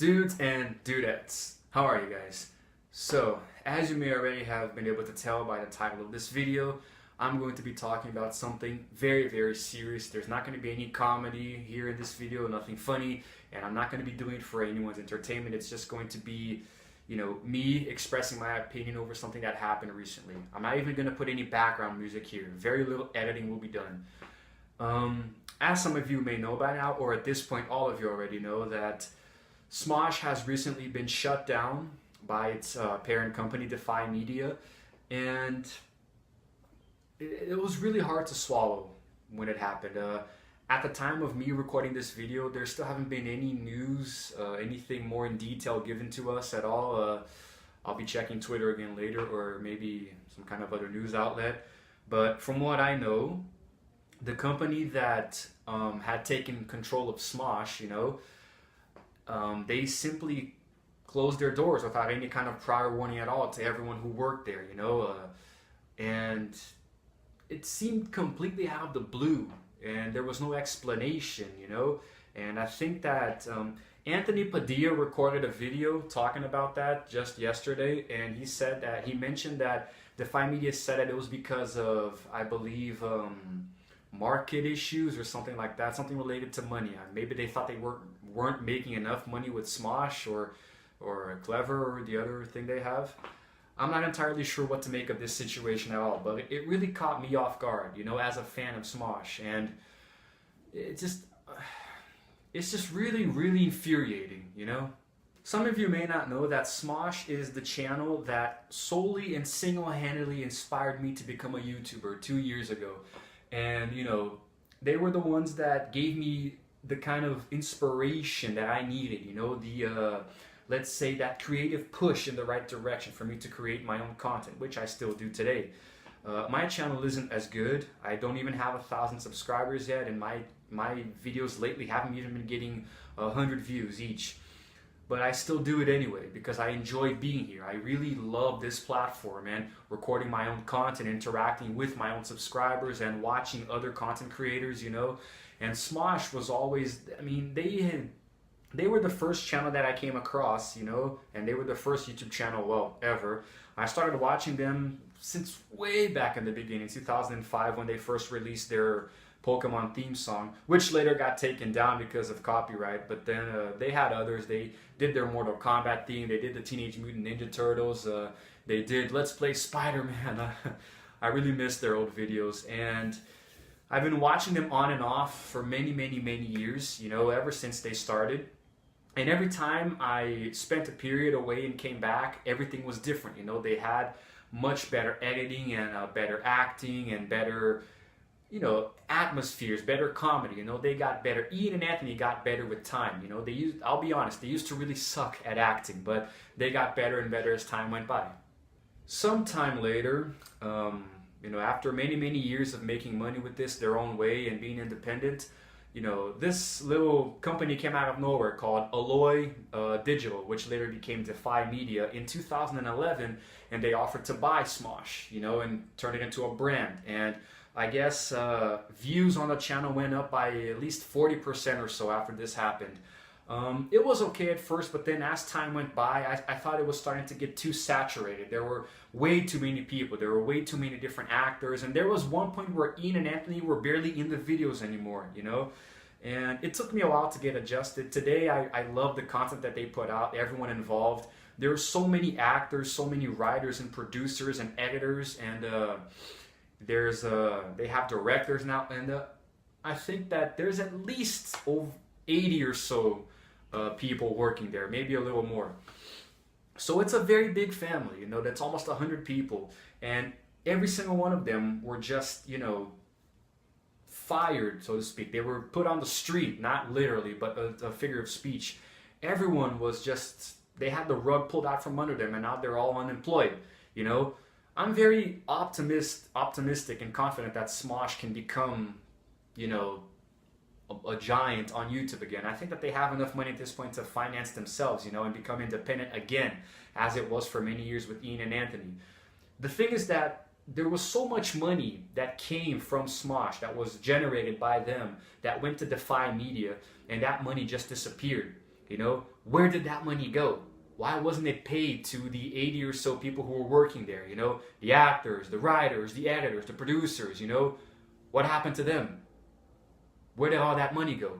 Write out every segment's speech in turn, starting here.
Dudes and dudettes, how are you guys? So, as you may already have been able to tell by the title of this video, I'm going to be talking about something very, very serious. There's not going to be any comedy here in this video, nothing funny, and I'm not going to be doing it for anyone's entertainment. It's just going to be, me expressing my opinion over something that happened recently. I'm not even going to put any background music here. Very little editing will be done. As some of you may know by now, or at this point all of you already know, that Smosh has recently been shut down by its parent company, Defy Media, and it was really hard to swallow when it happened. At the time of me recording this video, there still haven't been any news, anything more in detail given to us at all. I'll be checking Twitter again later, or maybe some kind of other news outlet. But from what I know, the company that had taken control of Smosh, they simply closed their doors without any kind of prior warning at all to everyone who worked there, and it seemed completely out of the blue, and there was no explanation, and I think that Anthony Padilla recorded a video talking about that just yesterday, and he mentioned that Defy Media said that it was because of, I believe, market issues or something like that, something related to money. Maybe they thought they weren't making enough money with Smosh or Clever or the other thing they have. I'm not entirely sure what to make of this situation at all, but it really caught me off guard, as a fan of Smosh, and it's just really, really infuriating, Some of you may not know that Smosh is the channel that solely and single-handedly inspired me to become a YouTuber 2 years ago. And, they were the ones that gave me the kind of inspiration that I needed, let's say that creative push in the right direction for me to create my own content, which I still do today. My channel isn't as good. I don't even have 1,000 subscribers yet, and my videos lately haven't even been getting 100 views each. But I still do it anyway because I enjoy being here. I really love this platform and recording my own content, interacting with my own subscribers and watching other content creators, And Smosh was always, they were the first channel that I came across, and they were the first YouTube channel, ever. I started watching them since way back in the beginning, 2005, when they first released their Pokemon theme song, which later got taken down because of copyright, but then they had others. They did their Mortal Kombat theme, they did the Teenage Mutant Ninja Turtles, they did Let's Play Spider-Man. I really miss their old videos, and I've been watching them on and off for many, many, many years, ever since they started. And every time I spent a period away and came back, everything was different, They had much better editing and better acting and better atmospheres, better comedy, they got better. Ian and Anthony got better with time, I'll be honest, they used to really suck at acting, but they got better and better as time went by. Sometime later, after many, many years of making money with this their own way and being independent, this little company came out of nowhere called Alloy Digital, which later became Defy Media in 2011, and they offered to buy Smosh, and turn it into a brand. And I guess views on the channel went up by at least 40% or so after this happened. It was okay at first, but then as time went by, I thought it was starting to get too saturated. There were way too many people. There were way too many different actors. And there was one point where Ian and Anthony were barely in the videos anymore, And it took me a while to get adjusted. Today, I love the content that they put out, everyone involved. There are so many actors, so many writers and producers and editors, and they have directors now, and I think that there's at least 80 or so people working there, maybe a little more. So it's a very big family, that's almost 100 people, and every single one of them were just, fired, so to speak. They were put on the street, not literally, but a figure of speech. Everyone was just, they had the rug pulled out from under them, and now they're all unemployed, I'm very optimistic and confident that Smosh can become, a giant on YouTube again. I think that they have enough money at this point to finance themselves, and become independent again, as it was for many years with Ian and Anthony. The thing is that there was so much money that came from Smosh, that was generated by them, that went to Defy Media, and that money just disappeared. You know, where did that money go? Why wasn't it paid to the 80 or so people who were working there? You know, the actors, the writers, the editors, the producers, you know, what happened to them? Where did all that money go?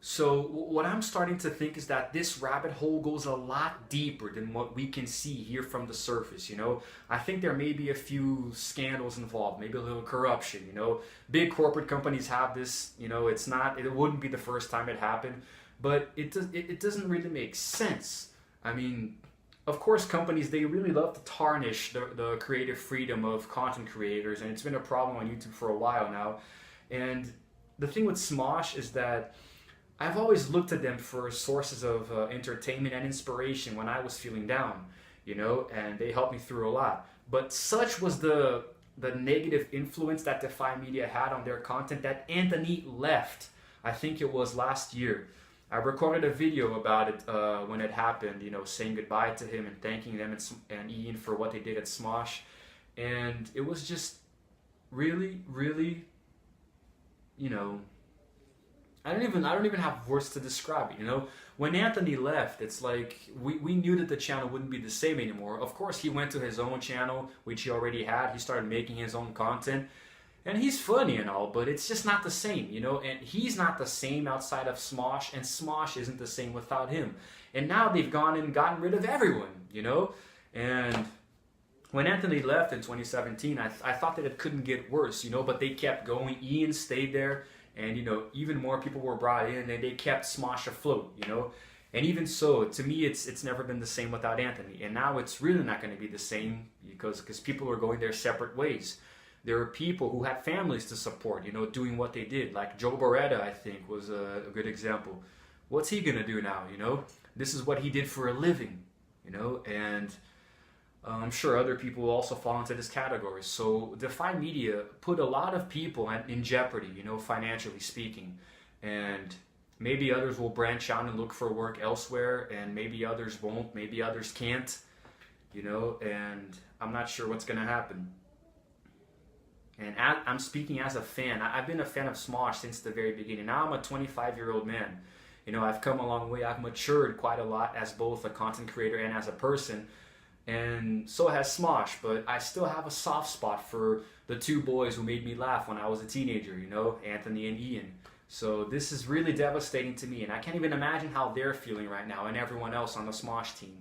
So what I'm starting to think is that this rabbit hole goes a lot deeper than what we can see here from the surface, you know. I think there may be a few scandals involved, maybe a little corruption, you know. Big corporate companies have this, you know, it wouldn't be the first time it happened, but it doesn't really make sense. I mean, of course, companies, they really love to tarnish the creative freedom of content creators, and it's been a problem on YouTube for a while now. And the thing with Smosh is that I've always looked at them for sources of entertainment and inspiration when I was feeling down, you know, and they helped me through a lot. But such was the negative influence that Defy Media had on their content that Anthony left. I think it was last year. I recorded a video about it when it happened, you know, saying goodbye to him and thanking them and Ian for what they did at Smosh. And it was just really, really, you know, I don't even have words to describe it, you know. When Anthony left, it's like we knew that the channel wouldn't be the same anymore. Of course, he went to his own channel, which he already had. He started making his own content, and he's funny and all, but it's just not the same, you know. And he's not the same outside of Smosh, and Smosh isn't the same without him. And now they've gone and gotten rid of everyone, you know. And when Anthony left in 2017, I thought that it couldn't get worse, you know, but they kept going. Ian stayed there. And, you know, even more people were brought in, and they kept Smosh afloat, you know. And even so, to me, it's never been the same without Anthony. And now it's really not going to be the same because people are going their separate ways. There are people who had families to support, you know, doing what they did. Like Joe Beretta, I think, was a good example. What's he going to do now, you know? This is what he did for a living, you know, and I'm sure other people will also fall into this category. So Defy Media put a lot of people in jeopardy, you know, financially speaking. And maybe others will branch out and look for work elsewhere, and maybe others won't, maybe others can't, you know, and I'm not sure what's going to happen. And I'm speaking as a fan. I've been a fan of Smosh since the very beginning. Now I'm a 25-year-old man. You know, I've come a long way. I've matured quite a lot as both a content creator and as a person. And so has Smosh, but I still have a soft spot for the two boys who made me laugh when I was a teenager, you know, Anthony and Ian. So this is really devastating to me, and I can't even imagine how they're feeling right now and everyone else on the Smosh team.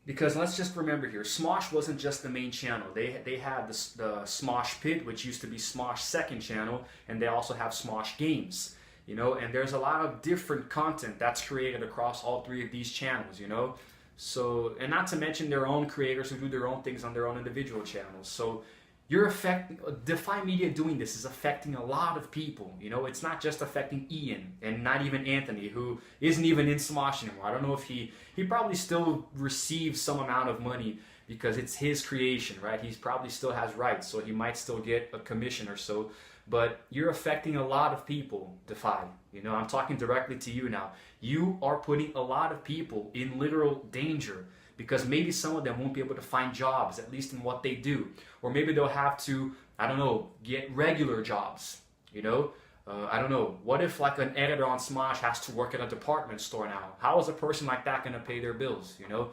Because let's just remember here, Smosh wasn't just the main channel. They had the Smosh Pit, which used to be Smosh's second channel, and they also have Smosh Games, you know, and there's a lot of different content that's created across all three of these channels, you know. So, and not to mention their own creators who do their own things on their own individual channels. So Defy Media doing this is affecting a lot of people. You know, it's not just affecting Ian and not even Anthony, who isn't even in Smosh anymore. I don't know if he probably still receives some amount of money because it's his creation, right? He probably still has rights, so he might still get a commission or so. But you're affecting a lot of people, Defy. You know, I'm talking directly to you now. You are putting a lot of people in literal danger because maybe some of them won't be able to find jobs, at least in what they do. Or maybe they'll have to, I don't know, get regular jobs, you know? I don't know. What if like an editor on Smosh has to work at a department store now? How is a person like that going to pay their bills, you know?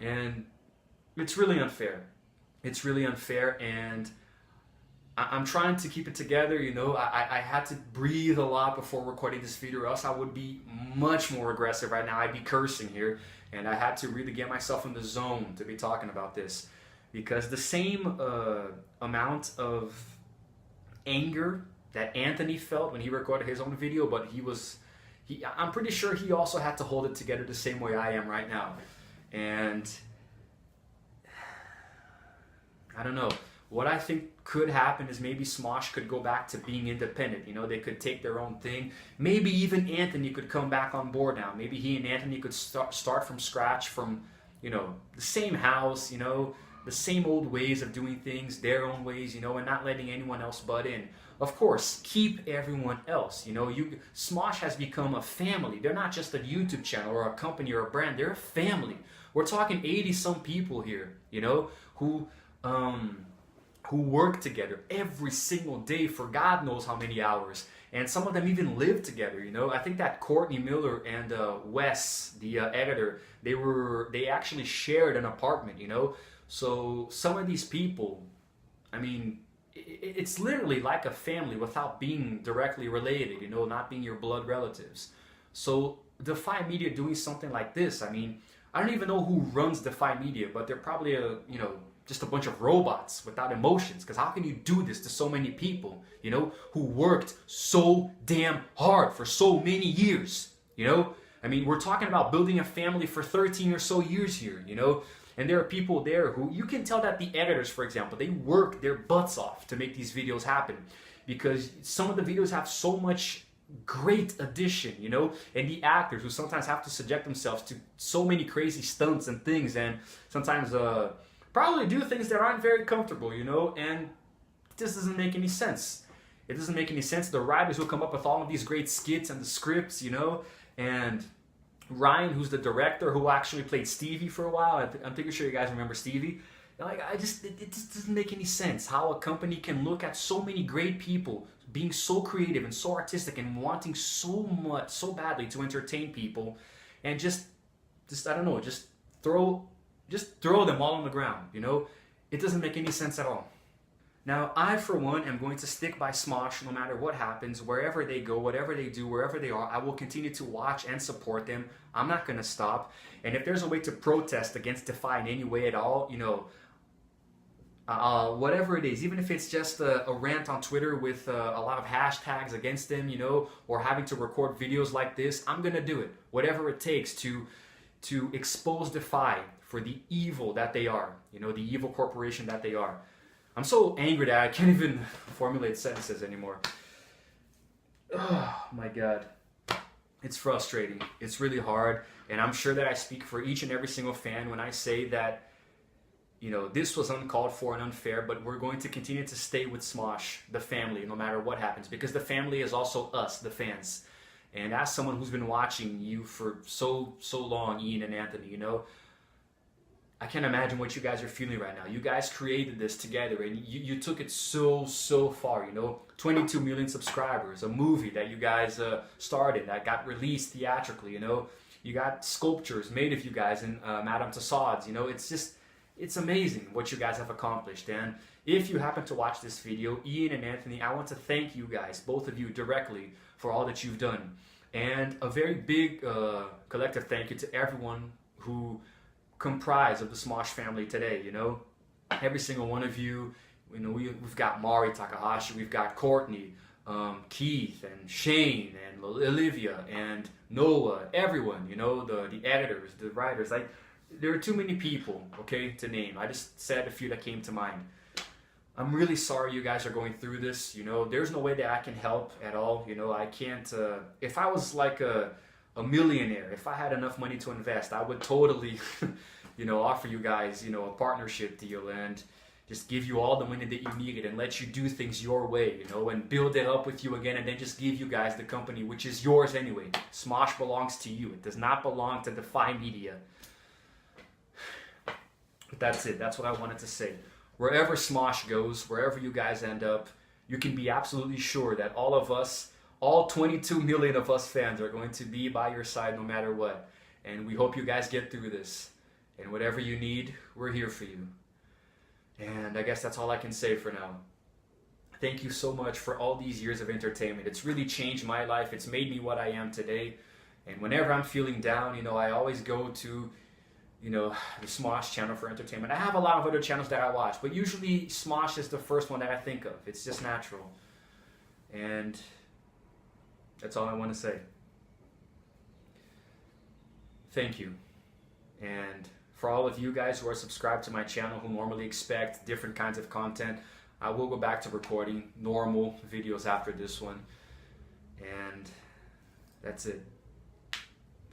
And it's really unfair. It's really unfair, and I'm trying to keep it together, you know. I had to breathe a lot before recording this video, or else I would be much more aggressive right now. I'd be cursing here, and I had to really get myself in the zone to be talking about this, because the same amount of anger that Anthony felt when he recorded his own video, but I'm pretty sure he also had to hold it together the same way I am right now. And I don't know. What I think could happen is maybe Smosh could go back to being independent. You know, they could take their own thing. Maybe even Anthony could come back on board now. Maybe he and Anthony could start from scratch, from, you know, the same house, you know, the same old ways of doing things, their own ways, you know, and not letting anyone else butt in. Of course, keep everyone else. You know, Smosh has become a family. They're not just a YouTube channel or a company or a brand. They're a family. We're talking 80-some people here, you know, who work together every single day for God knows how many hours, and some of them even live together. I think that Courtney Miller and Wes, the editor, they actually shared an apartment. So some of these people, I mean, it's literally like a family without being directly related, not being your blood relatives. So Defy Media doing something like this, I mean, I don't even know who runs Defy Media, but they're probably just a bunch of robots without emotions. Because how can you do this to so many people, who worked so damn hard for so many years, I mean, we're talking about building a family for 13 or so years here, and there are people there who, you can tell that the editors, for example, they work their butts off to make these videos happen, because some of the videos have so much great addition, and the actors who sometimes have to subject themselves to so many crazy stunts and things, and sometimes probably do things that aren't very comfortable, and it just doesn't make any sense. It doesn't make any sense. The writers will come up with all of these great skits and the scripts, and Ryan, who's the director, who actually played Stevie for a while, I'm pretty sure you guys remember Stevie. It just doesn't make any sense how a company can look at so many great people being so creative and so artistic and wanting so badly to entertain people, and just I don't know, just throw them all on the ground, It doesn't make any sense at all. Now, I, for one, am going to stick by Smosh no matter what happens, wherever they go, whatever they do, wherever they are. I will continue to watch and support them. I'm not going to stop. And if there's a way to protest against Defy in any way at all, whatever it is, even if it's just a rant on Twitter with a lot of hashtags against them, or having to record videos like this, I'm going to do it. Whatever it takes to expose Defy for the evil that they are, the evil corporation that they are. I'm so angry that I can't even formulate sentences anymore. Oh my God. It's frustrating. It's really hard. And I'm sure that I speak for each and every single fan when I say that, this was uncalled for and unfair, but we're going to continue to stay with Smosh, the family, no matter what happens, because the family is also us, the fans. And as someone who's been watching you for so long, Ian and Anthony, I can't imagine what you guys are feeling right now. You guys created this together, and you took it so far, 22 million subscribers, a movie that you guys started, that got released theatrically, You got sculptures made of you guys in Madame Tussauds, it's amazing what you guys have accomplished. And if you happen to watch this video, Ian and Anthony, I want to thank you guys, both of you directly, for all that you've done. And a very big collective thank you to everyone who comprise of the Smosh family today, every single one of you. We've got Mari Takahashi, we've got Courtney, Keith and Shane and Olivia and Noah, everyone, the editors, the writers. There are too many people, okay, to name. I just said a few that came to mind. I'm really sorry you guys are going through this. There's no way that I can help at all. I can't. If I was like a millionaire, if I had enough money to invest, I would totally, offer you guys, a partnership deal and just give you all the money that you needed and let you do things your way, and build it up with you again, and then just give you guys the company, which is yours anyway. Smosh belongs to you. It does not belong to Defy Media. But that's it. That's what I wanted to say. Wherever Smosh goes, wherever you guys end up, you can be absolutely sure that all of us, all 22 million of us fans, are going to be by your side no matter what. And we hope you guys get through this. And whatever you need, we're here for you. And I guess that's all I can say for now. Thank you so much for all these years of entertainment. It's really changed my life. It's made me what I am today. And whenever I'm feeling down, I always go to, the Smosh channel for entertainment. I have a lot of other channels that I watch, but usually Smosh is the first one that I think of. It's just natural. And that's all I want to say. Thank you. And for all of you guys who are subscribed to my channel, who normally expect different kinds of content, I will go back to recording normal videos after this one. And that's it.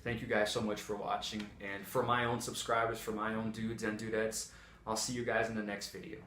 Thank you guys so much for watching. And for my own subscribers, for my own dudes and dudettes, I'll see you guys in the next video.